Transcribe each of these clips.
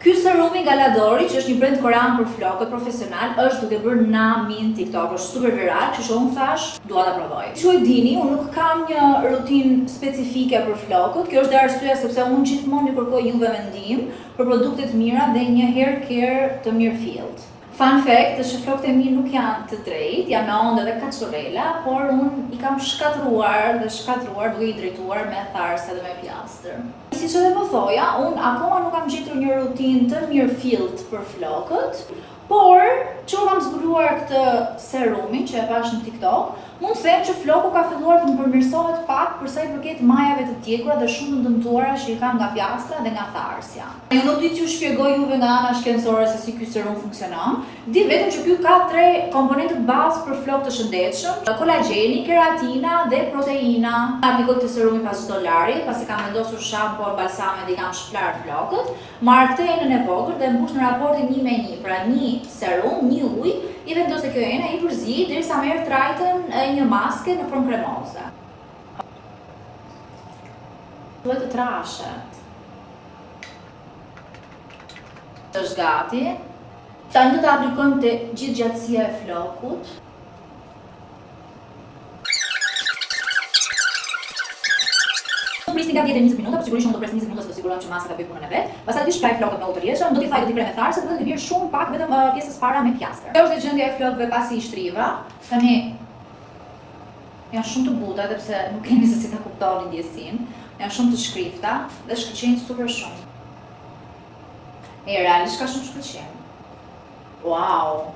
Ky serumi Galadori, që është një brand korean për flokët profesional, është duke bërë namin TikTok, është super viral, kështu që unë thash, dua ta provoj. Ju e dini, unë nuk kam një rutinë specifike për flokët, kjo është dhe arsyeja sepse unë gjithmonë ju kërkoj juve mendim për produkte të mira dhe një hair care të mirë fillt. Fun fact është që flokët e mi nuk janë të drejtë, janë onde dhe kaçorela, por unë i kam shkatruar duke i drejtuar me tharse dhe me pjastër. Si që dhe më thoja, unë akoma nuk kam gjetur një rutinë të mirë fillt për flokët, por që unë kam zbuluar këtë serumin që e pash në TikTok, mund të them që floku ka filluar të më përmirësohet pak për sa i përket majave të tjekura dhe shumë të dëmtuara që i kam nga pjastra dhe nga tharsja. Jo nuk di t'ju shpjegoj juve nga ana shkencore se si ky serum funksionon, di vetëm që ky ka 3 komponentë bazë për flokë të shëndetshëm: kolagjeni, keratina dhe proteina. Aplikoj këtë serum pas çdo lari, pasi kam vendosur shampo, balsame dhe i kam shplar flokët, marr këtë enën e vogël dhe mbush në raportin 1:1, pra 1 serum, 1 ujë, i vendos te kjo ena, i përzi derisa merr trajtën e një maske në formë kremoze. Duhet të trashet. Është gati. Tani do ta aplikojmë te gjithë gjatësia e flokut. Prisni nga 10-20 minuta, por sigurisht unë do pres 20 minuta se do sigurohem që masa ka bëj punën e vet. Pastaj do shplaj flokët me ujë të rrjedhshëm, do t'i faj do t'i pre me tharse, do t'i bjerë shumë pak vetëm pjesës para me pjastër. Kjo është gjendja e flokëve pasi i shtriva. Tani janë shumë të buta, edhe pse nuk keni se si ta kuptoni ndjesinë. Janë shumë të shkrifta dhe shkëlqejnë super shumë. Realisht ka shumë shkëlqim. Wow!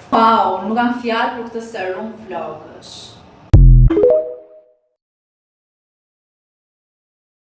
Wow, nuk kam fjalë për këtë serum flokësh.